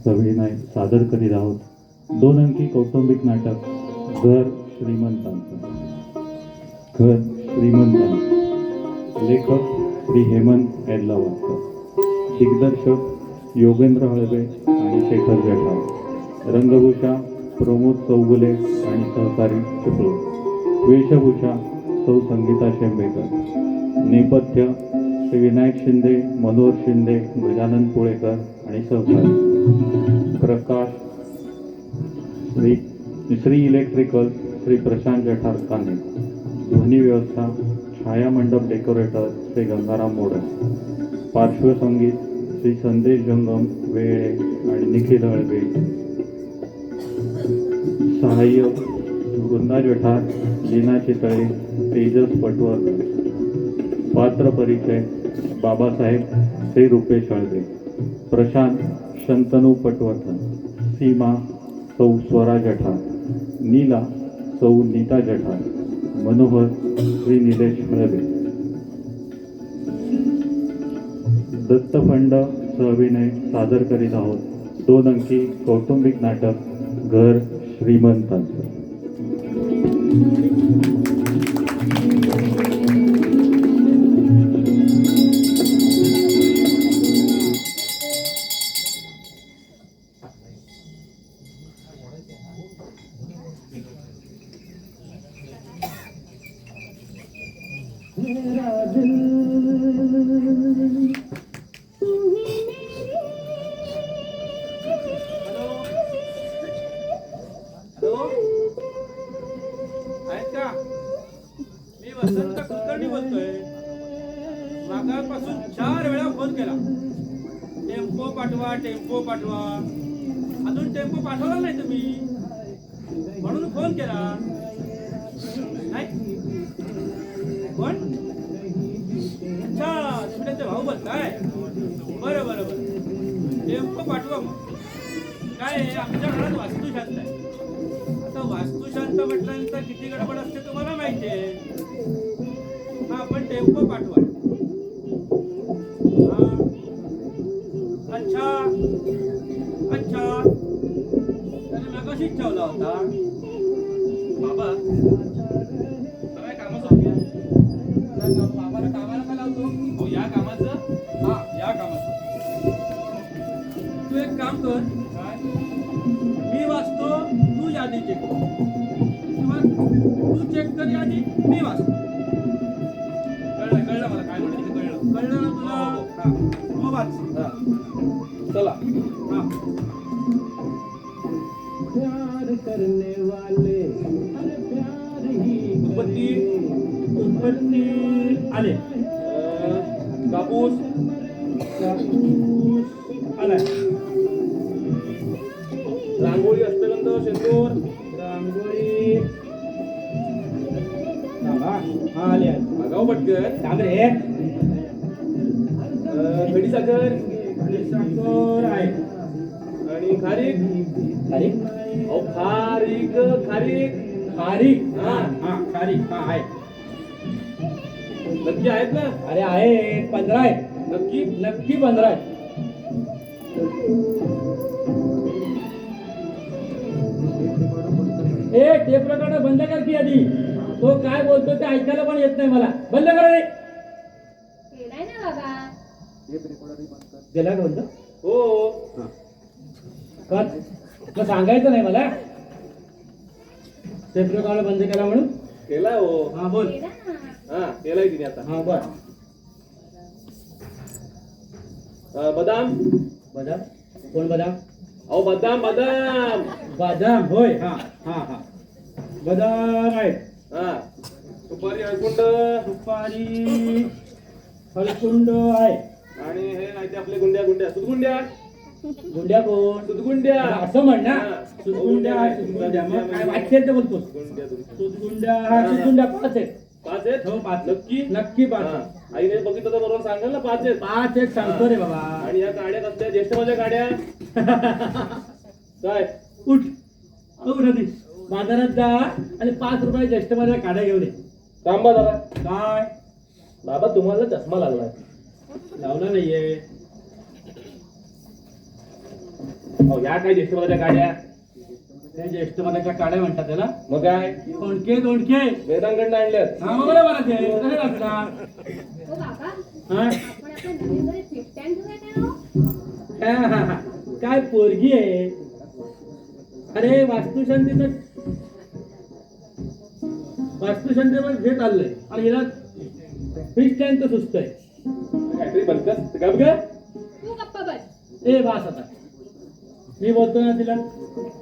सविनय सादर करीत आहोत 2 अंकी कौटुंबिक नाटक घर श्रीमंतांचं. घर श्रीमंतांचं लेखक श्री हेमंत एडलावकर, दिग्दर्शक योगेंद्र हळवे आणि शेखर जठार, रंगभूषा प्रमोद चौगुले आणि सहकारी चिपळूण, वेशभूषा सौ संगीता शेंबेकर, नेपथ्य श्री विनायक शिंदे, मनोहर शिंदे, गजानन पुळेकर आणि सहकारी, प्रकाश श्री इलेक्ट्रिकल श्री प्रशांत जठार काने, ध्वनी व्यवस्था छाया मंडप डेकोरेटर श्री गंगाराम मोडक, पार्श्वसंगीत श्री संदेश जंगम वेळे आणि निखिल हळवे, सहाय्य वृंदा जठार, लीना चितळे, तेजस पटवर्धन, पात्र परिचय बाबासाहेब श्री रुपेश हळवे, प्रशांत शंतनू पटवर्धन, सीमा सौ स्वरा जठार, नीला सौ नीता जठार, मनोहर श्री निलेश हळवे. दत्तफंड सविनय सादर करीत आहोत 2 अंकी कौटुंबिक नाटक घर श्रीमंतांचं. वसंत कुलकर्णी बोलतोय. मागापासून 4 वेळा फोन केला. टेम्पो पाठवा, टेम्पो पाठवा. अजून टेम्पो पाठवला नाही तुम्ही, म्हणून फोन केला. नाही कोण? अच्छा, तुमचे भाऊ बोलताय. बरं बरं बरं, टेम्पो पाठवा. मग काय आहे, आमच्या घरात वास्तुशांत आहे. आता वास्तुशांत म्हटल्यानंतर किती गडबड असते तुम्हाला माहिती आहे. हा, पण टेम्पो पाठवा. अच्छा अच्छा, त्याने मगाशीच ठेवला होता. बाबा काय कामाचं बाबाला कामाला का लावतो? हो, या कामाचं. हा, या कामाचं. तू एक काम कर, मी वाचतो, तू यादी चेक कर. तू चेक कर यादी, मी वाचतो. कळलं मला काय म्हणते. कळलं ना तुला? मग वाच. चला. प्यार करने वाले प्यार ही उत्पत्ती आले. कापूस आलाय. रांगोळी अष्टगंध शेंदूर रांगोळी हा आले. गाव पटकन काम रे. खडीसाखर आहे आणि खारीक. खारीक खारीक खारीक खारीक हा हा खारीक हा आहे. नक्की आहेत ना? अरे आहे, 15 आहेत. नक्की नक्की 15 आहेत. ए, टेप रेकॉर्डर बंद कर की आधी. तो काय बोलतो ते ऐकायला पण येत नाही मला. बंद करा रे. केलाय ना बाबा. गेला का बंद? हो. का सांगायचं नाही मला? टेप रेकॉर्डर बंद केला म्हणून? केला हो. हा बोल. हा, केलाय तिने आता. हा बर. बदाम. बदाम कोण? बदाम? अहो बदाम बदाम बदाम होय. हा हा हा, बदाम आहे. हा, सुपारी हळकुंड. सुपारी हळकुंड आहे. आणि हे नाही ते आपले गुंड्या. सुदगुंड्या. गुंड्या कोण? सुदगुंड्या असं म्हण ना. सुदगुंड्या मग काय वाक्य ते बोलतोस? सुदगुंड्या 5 आहेत. 5 आहेत? हो 5. नक्की 5. आईने बघितलं तर बरोबर सांगाल ना. 5 आहेत. 5 आहेत सांगतो रे बाबा. आणि या गाड्या कसल्या? ज्येष्ठ माझ्या गाड्या. काय उठ नदी बाजारात जा आणि 5 रुपये ज्येष्ठ माझ्या गाड्या घेऊन ये. थांबा जरा. काय बाबा, तुम्हाला चष्मा लागलाय? लावला नाहीये. अहो, या काय ज्येष्ठ पदाच्या गाड्या ते ज्येष्ठ पदाच्या काड्या म्हणतात त्याला. मग काय दोंडके दोंडके. वेदांकडनं आणल्यात. हा मग बरोबर आहे ते. तसे असतात. हो बाबा हा? आपण आपल्या नवीन घरी फिफ्टॅन घेऊया काय हो? हा. काय पोरगी आहे. अरे वास्तुशांतीचं हे चाललंय आणि हिला फिश टँक सुस्त आहे. काहीतरी बलकस गप ग. तू गप्पा बस. ए वास आता मी बोलतो ना तिला,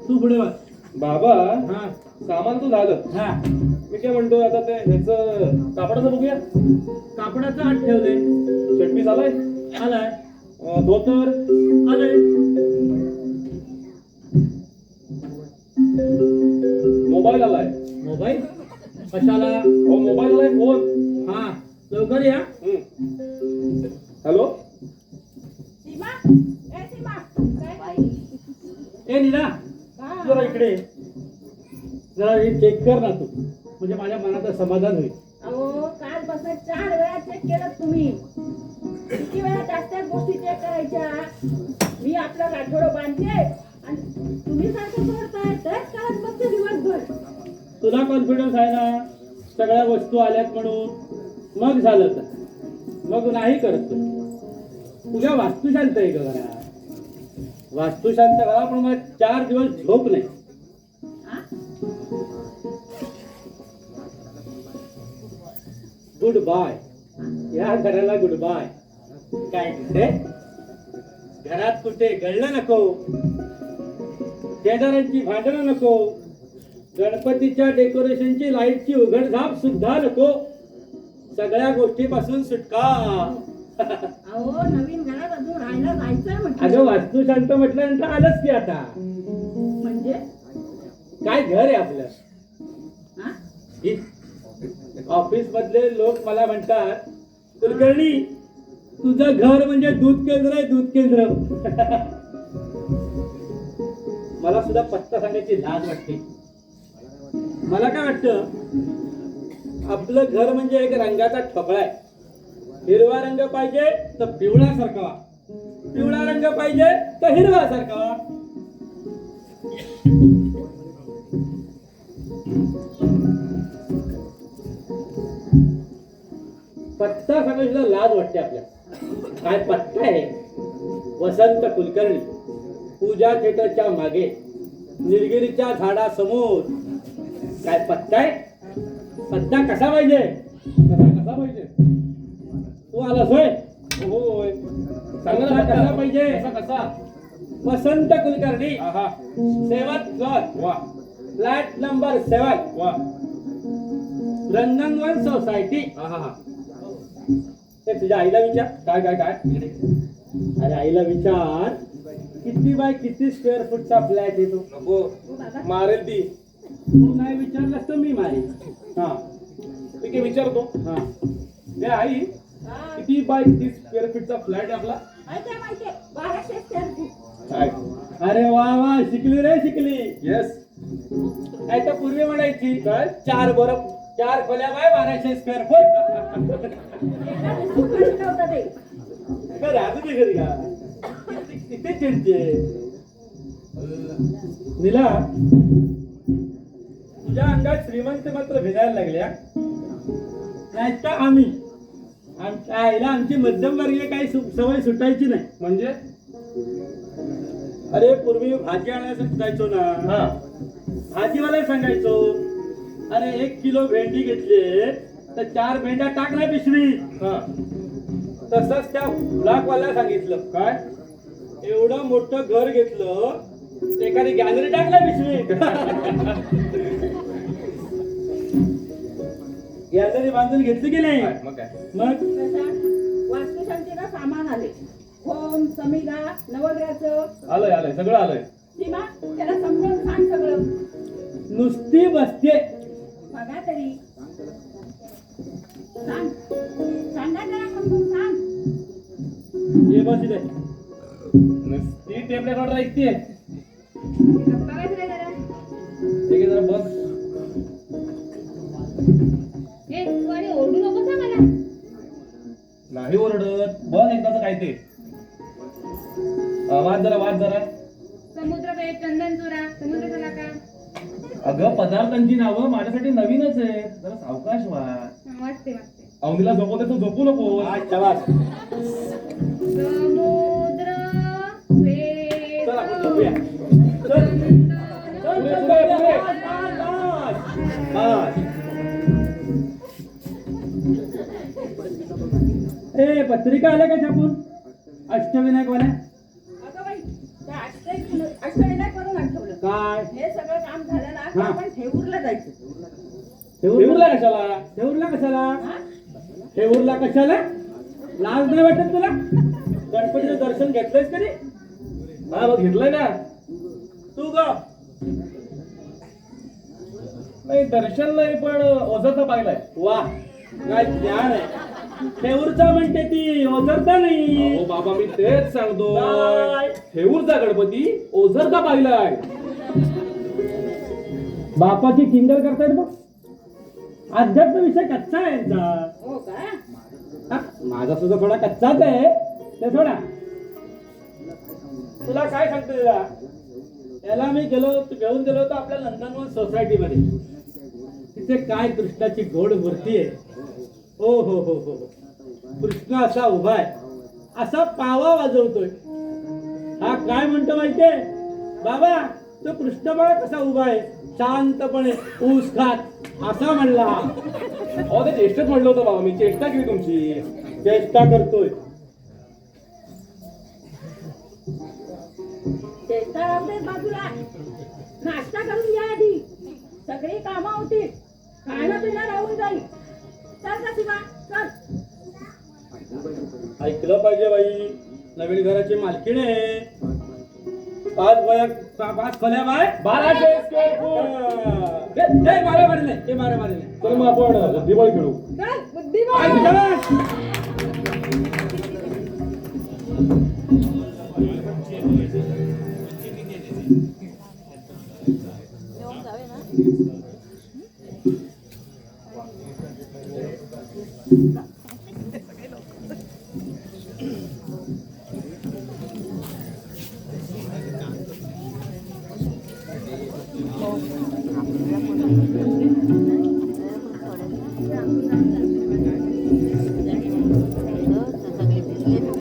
तू पुढे वाच. बाबा हा सामान तू झालं. हा. मी काय म्हणतो आता ते ह्याचं कापडाचं बघूया. कापडाचा हात ठेवले. शर्ट आलाय. आलाय. धोतर आलंय. मोबाईल आलाय. मोबाईल कशाला. हो मोबाईल आलाय. फोन. हा लवकर या. हॅलो सीमा ए सीमा काय बाई? ए नीला जरा इकडे ये. जरा हे चेक कर ना तू, म्हणजे माझ्या मनाचं समाधान होईल. अहो काल बसा 4 वेळा चेक केलं तुम्ही. किती वेळा जास्त गोष्टी चेक करायच्या. मी आपलं गाठोडं बांधते आणि तुम्ही सारखं सोडताय तेच करत बघते दिवसभर. तुला कॉन्फिडन्स आहे ना सगळ्या वस्तू आल्यात म्हणून. मग झालं तर मग नाही करत तू. तुझ्या वास्तुशांत आहे का घरा. वास्तुशांत घरा पण मला 4 दिवस झोप नाही. हा? Good bye. या घराला गुड बाय. काय कुठे घरात कुठे गळलं नको. शेजाऱ्यांची भांडणं नको. गणपतीच्या डेकोरेशनची लाईटची उघडझाप सुद्धा नको. सगळ्या गोष्टीपासून सुटका. अहो नवीन घरात अजून राहायला जायचंय म्हटलं. अगं वास्तुशांत म्हटल्यानंतर आलंच की आता. म्हणजे काय घर आहे आपलं. हा? ऑफिस मधले लोक मला म्हणतात कुलकर्णी तुझं घर म्हणजे दूध केंद्र आहे. दूध केंद्र. मला सुद्धा पत्ता सांगायची लाज वाटते. मला काय वाटतं आपलं घर म्हणजे एक रंगाचा ठोकळा आहे. हिरवा रंग पाहिजे तर पिवळा सारखा, पिवळा रंग पाहिजे तर हिरवा सारखा. पत्ता सांगायची लाज वाटते आपल्या. काय पत्ता आहे. वसंत कुलकर्णी पूजा थिएटरच्या मागे निलगिरीच्या झाडासमोर. काय पत्ता आहे. पत्ता कसा पाहिजे. कसा पाहिजे. तू आलास होय. होय चांगला कसा पाहिजे. कसा कसा. वसंत कुलकर्णी आहा 7th फ्लोअर वा फ्लॅट नंबर 7 वा. रंगनवन सोसायटी. आहा ते तुझ्या आईला विचार. काय काय काय इकडे. अरे आईला विचार किती बाय किती स्क्वेअर फूटचा फ्लॅट येतो. नको हो बाबा मारेल ती. तू नाही विचारलंस तर मी मारी. हा ठीक आहे विचारतो. हा. ते आई हा. किती बाय किती स्क्वेअर फीटचा फ्लॅट आहे आपला. माहितीये 1200 स्क्वेअर फूट. काय अरे वा वा शिकली रे शिकली. येस. काय तर पूर्वी म्हणायची काय 4 खोल्या बाय 1200 स्क्वेअर फूट. एका दिवशी पाणी नव्हतं ते. काय राहतो ते घरी का. किती चिडते. नीला तुझ्या अंगात श्रीमंत मात्र भिजायला लागल्या. नाही तर आमच्या आईला आमची मध्यमवर्गीय काही सवय सुटायची नाही. म्हणजे अरे पूर्वी भाजी आणायला जायचो ना. हा भाजीवाला सांगायचो अरे 1 किलो भेंडी घेतली तर 4 भेंड्या टाक नाही पिशवीत. हा तसंच त्या ब्लॉकवाल्याला सांगितलं काय एवढं मोठं घर घेतलं एखादी गॅलरी टाकला पिशवीत. गॅलरी बांधून घेतली की नाही. मग काय मग कशा वास्तुशांतीला सामान आले. होम समिधा नवग्रहाचं. आलंय आलंय सगळं आलंय. सीमा त्याला समजावून सांग सगळं. नुसती बसते. बघा तरी सांग. सांगा जरा समजून सांग. ये बस इथे. नुसती टेप रेकॉर्डर ऐकते. गप्पा बस रे जरा. ठीक आहे जरा बघ. ए तू आणि ओरडू नकोस ना मला. नाही ओरडत. बघ एकदाच काय ते. वाद जरा वाद जरा. समुद्र पेठ, चंदनचुरा, समुद्र सलाका. अगं पदार्थांची नावं माझ्यासाठी नवीनच आहे, जरा सावकाश व्हा. वाचते वाचते. अवनीला झोपवते तू झोपू नको. शाबास. समुद्र पेठ, चल आपण झोपूया. चल. चंदन. चल, चल, पुढे. बस. ए पत्रिका आल्या का छापून अष्टविनायक वाल्या? अगं बाई, त्या अष्टविनायक वरून आठवलं. काय हे सगळं काम झालं ना की हा. आपण ठेवूरला जायचं. ठेवूरला कशाला? ठेवूरला कशाला? हा? ठेवूरला कशाला? लाज नाही वाटत तुला? गणपतीचं दर्शन घेतलंयस कधी? हा मग घेतलंय ना. तू ग नाही दर्शन नाही पण ओझरचा पाहिलाय. वा काय ज्ञान आहे. ठेवूरचा म्हणते ती ओझरता नाही. हो बाबा मी तेच सांगतो. काय? ठेऊरचा गणपती ओझरचा पाहिलाय. बापाची टिंगल करतायत बघ. अध्यात्म विषय कच्चा आहे यांचा. हो का? हा, माझा सुद्धा थोडा कच्चाच आहे ते थोडा. तुला काय सांगतो तुला? याला मी घेऊन गेलो होतो आपल्या नंदनवन सोसायटीमध्ये. तिथे काय कृष्णाची गोड मूर्ती आहे. हो हो हो हो हो. कृष्ण असा उभा आहे, असा पावा वाजवतोय. हा काय म्हणतो माहितीये बाबा, तो कृष्ण बघा कसा उभा आहे शांतपणे ऊस खात असा म्हणला. अहो ते चेष्टच म्हणलं होतं बाबा मी. चेष्टा केली तुमची. चेष्टा करतोय. चेष्टा राहू दे बाजूला. नाश्ता करून घ्या आधी. सगळी कामं होतील. खाणं पिणं राहून जाईल. चल का शिवा, चल. ऐकलं पाहिजे बाई, नवीन घराची मालकीण आहे. 5 खोल्या बाय 1200 स्क्वेअर फूट. ते मारामारी नाही, ते मारामारी नाही. तर मग आपण दिवाळी खेळू. चल, बुद्धिमान. ऐक, चला.